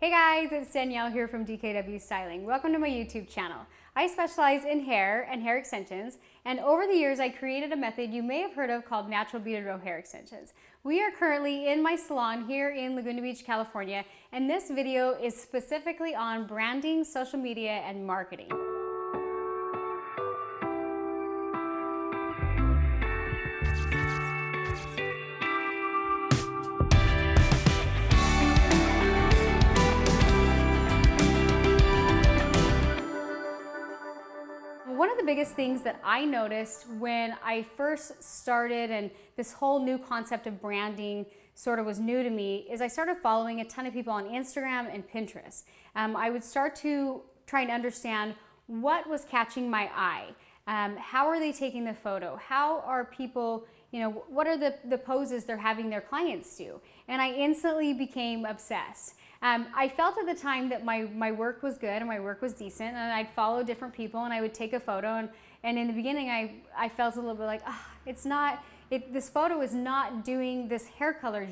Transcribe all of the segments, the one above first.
Hey guys, it's Danielle here from DKW Styling. Welcome to my YouTube channel. I specialize in hair and hair extensions, and over the years I created a method you may have heard of called natural beaded row hair extensions. We are currently in my salon here in Laguna Beach, California, and this video is specifically on branding, social media, and marketing. One of the biggest things that I noticed when I first started and this whole new concept of branding sort of was new to me is I started following a ton of people on Instagram and Pinterest. I would start to try and understand what was catching my eye. How are they taking the photo? How are people, what are the poses they're having their clients do? And I instantly became obsessed. I felt at the time that my work was good and my work was decent, and I'd follow different people and I would take a photo, and in the beginning I felt a little bit like, this photo is not doing this hair color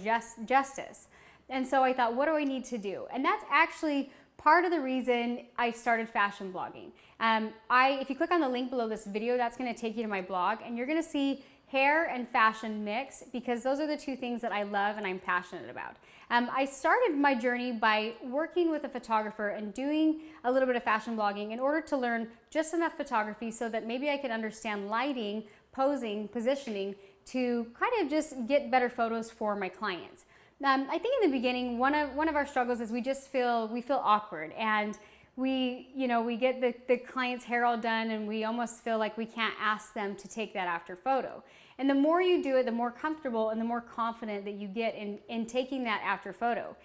justice. And so I thought, what do I need to do? And that's actually part of the reason I started fashion blogging. If you click on the link below this video, that's gonna take you to my blog, and you're gonna see hair and fashion mix, because those are the two things that I love and I'm passionate about. I started my journey by working with a photographer and doing a little bit of fashion blogging in order to learn just enough photography so that maybe I could understand lighting, posing, positioning to kind of just get better photos for my clients. I think in the beginning, one of our struggles is we feel awkward, and we get the client's hair all done and we almost feel like we can't ask them to take that after photo. And the more you do it, the more comfortable and the more confident that you get in taking that after photo.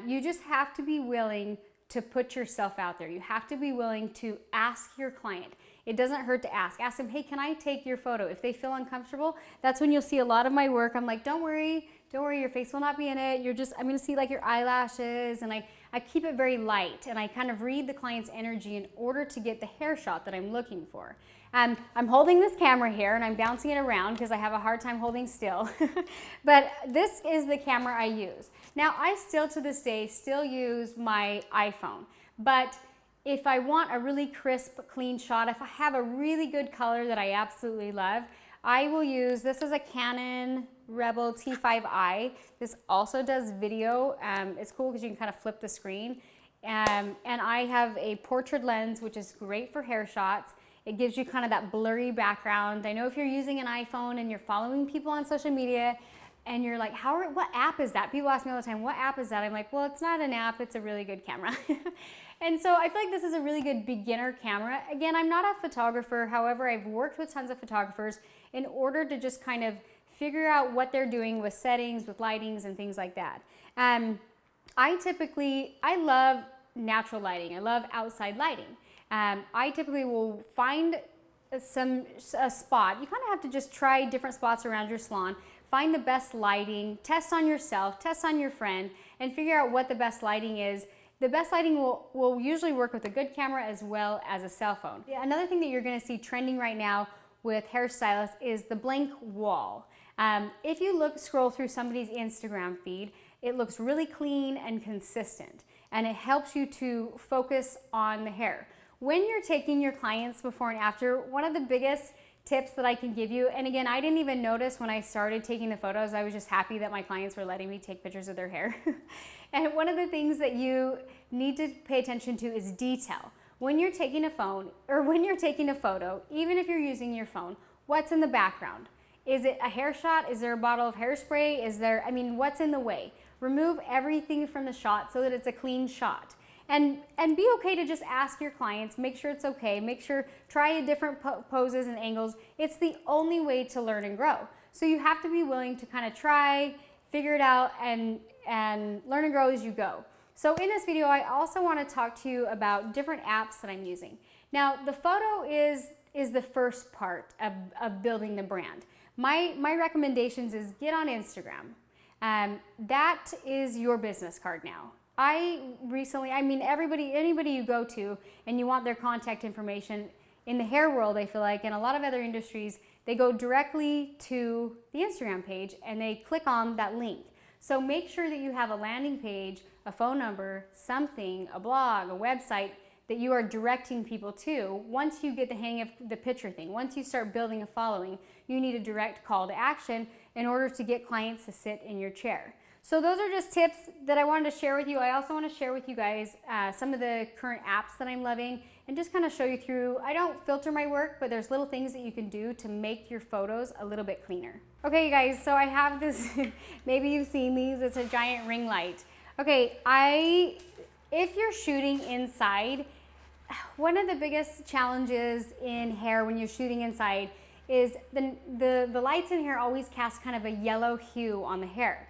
You just have to be willing to put yourself out there. You have to be willing to ask your client. It doesn't hurt to ask. Ask them, hey, can I take your photo? If they feel uncomfortable, that's when you'll see a lot of my work. I'm like, don't worry, your face will not be in it. I'm gonna see like your eyelashes, and I keep it very light, and I kind of read the client's energy in order to get the hair shot that I'm looking for. I'm holding this camera here and I'm bouncing it around because I have a hard time holding still. But this is the camera I use. Now I still to this day use my iPhone, but if I want a really crisp, clean shot, if I have a really good color that I absolutely love, I will use, this is a Canon Rebel T5i. This also does video. It's cool because you can kind of flip the screen. And I have a portrait lens, which is great for hair shots. It gives you kind of that blurry background. I know if you're using an iPhone and you're following people on social media and you're like, what app is that? People ask me all the time, what app is that? I'm like, well, it's not an app, it's a really good camera. And so I feel like this is a really good beginner camera. Again, I'm not a photographer. However, I've worked with tons of photographers in order to just kind of figure out what they're doing with settings, with lightings, and things like that. I love natural lighting. I love outside lighting. I typically will find a spot. You kind of have to just try different spots around your salon, find the best lighting, test on yourself, test on your friend, and figure out what the best lighting is. The best lighting will usually work with a good camera as well as a cell phone. Another thing that you're gonna see trending right now with hairstylists is the blank wall. If you scroll through somebody's Instagram feed, it looks really clean and consistent, and it helps you to focus on the hair. When you're taking your clients before and after, one of the biggest tips that I can give you, and again, I didn't even notice when I started taking the photos, I was just happy that my clients were letting me take pictures of their hair. And one of the things that you need to pay attention to is detail. When you're taking a phone, or when you're taking a photo, even if you're using your phone, what's in the background? Is it a hair shot? Is there a bottle of hairspray? What's in the way? Remove everything from the shot so that it's a clean shot. And be okay to just ask your clients, make sure it's okay, try different poses and angles. It's the only way to learn and grow. So you have to be willing to kind of try, figure it out, and learn and grow as you go. So in this video, I also want to talk to you about different apps that I'm using. Now, the photo is the first part of building the brand. My recommendations is get on Instagram. That is your business card now. Anybody you go to and you want their contact information, in the hair world, I feel like, in a lot of other industries, they go directly to the Instagram page and they click on that link. So make sure that you have a landing page a phone number, something, a blog, a website that you are directing people to. Once you get the hang of the picture thing, once you start building a following, you need a direct call to action in order to get clients to sit in your chair. So those are just tips that I wanted to share with you. I also want to share with you guys some of the current apps that I'm loving and just kind of show you through. I don't filter my work, but there's little things that you can do to make your photos a little bit cleaner. Okay, you guys, so I have this, maybe you've seen these, it's a giant ring light. Okay, if you're shooting inside, one of the biggest challenges in hair when you're shooting inside is the lights in here always cast kind of a yellow hue on the hair.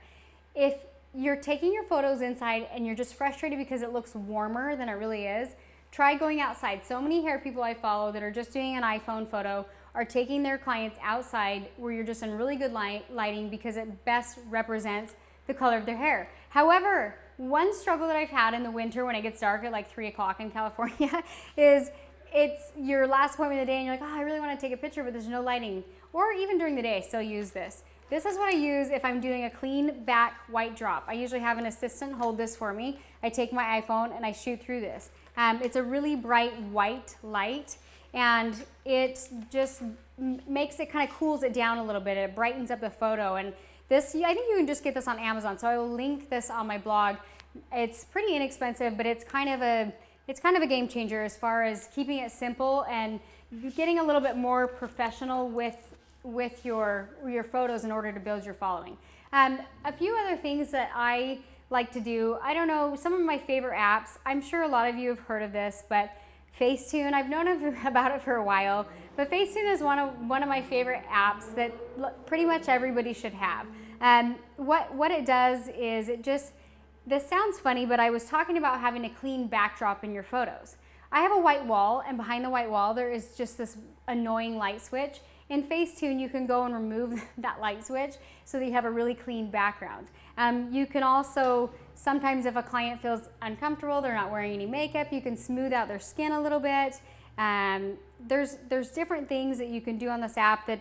If you're taking your photos inside and you're just frustrated because it looks warmer than it really is, try going outside. So many hair people I follow that are just doing an iPhone photo are taking their clients outside where you're just in really good lighting because it best represents the color of their hair. However, one struggle that I've had in the winter when it gets dark at like 3 o'clock in California is it's your last appointment of the day and you're like, oh, I really want to take a picture, but there's no lighting. Or even during the day, I still use this. This is what I use if I'm doing a clean back white drop. I usually have an assistant hold this for me. I take my iPhone and I shoot through this. It's a really bright white light and it just makes it kind of cools it down a little bit. It brightens up the photo. And this, I think you can just get this on Amazon. So I will link this on my blog. It's pretty inexpensive, but it's kind of a game changer as far as keeping it simple and getting a little bit more professional with your photos in order to build your following. A few other things that I like to do, I don't know, some of my favorite apps, I'm sure a lot of you have heard of this, but Facetune, I've known about it for a while, but Facetune is one of my favorite apps that pretty much everybody should have. What it does is this sounds funny, but I was talking about having a clean backdrop in your photos. I have a white wall, and behind the white wall there is just this annoying light switch. In Facetune, you can go and remove that light switch so that you have a really clean background. You can also, sometimes if a client feels uncomfortable, they're not wearing any makeup, you can smooth out their skin a little bit. There's different things that you can do on this app that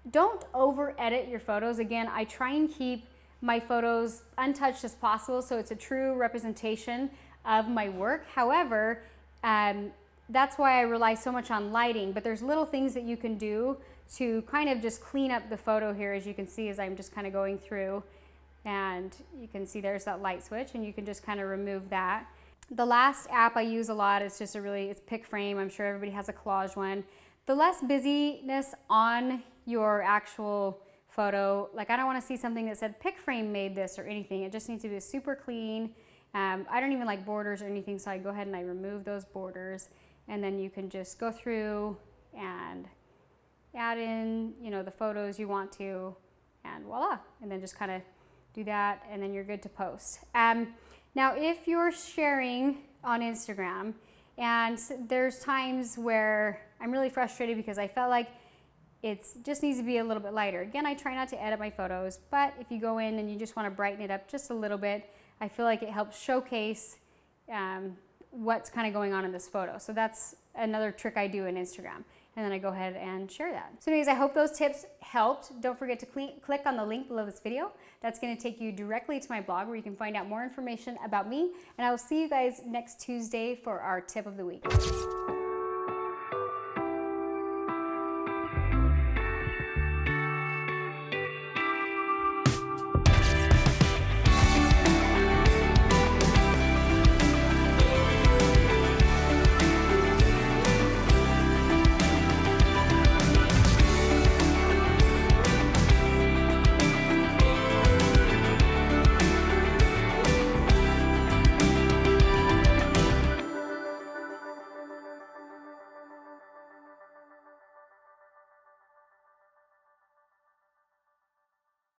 don't over edit your photos. Again, I try and keep my photos untouched as possible so it's a true representation of my work. However, that's why I rely so much on lighting, but there's little things that you can do to kind of just clean up the photo here, as you can see as I'm just kind of going through, and you can see there's that light switch and you can just kind of remove that. The last app I use a lot is just it's PicFrame. I'm sure everybody has a collage one. The less busyness on your actual photo, like I don't want to see something that said PicFrame made this or anything. It just needs to be super clean. I don't even like borders or anything, so I go ahead and I remove those borders, and then you can just go through and add in, the photos you want to, and voila, and then just kind of do that, and then you're good to post. Now, if you're sharing on Instagram, and there's times where I'm really frustrated because I felt like it just needs to be a little bit lighter. Again, I try not to edit my photos, but if you go in and you just want to brighten it up just a little bit, I feel like it helps showcase what's kind of going on in this photo. So that's another trick I do in Instagram. And then I go ahead and share that. So anyways, I hope those tips helped. Don't forget to click on the link below this video. That's gonna take you directly to my blog where you can find out more information about me. And I will see you guys next Tuesday for our tip of the week.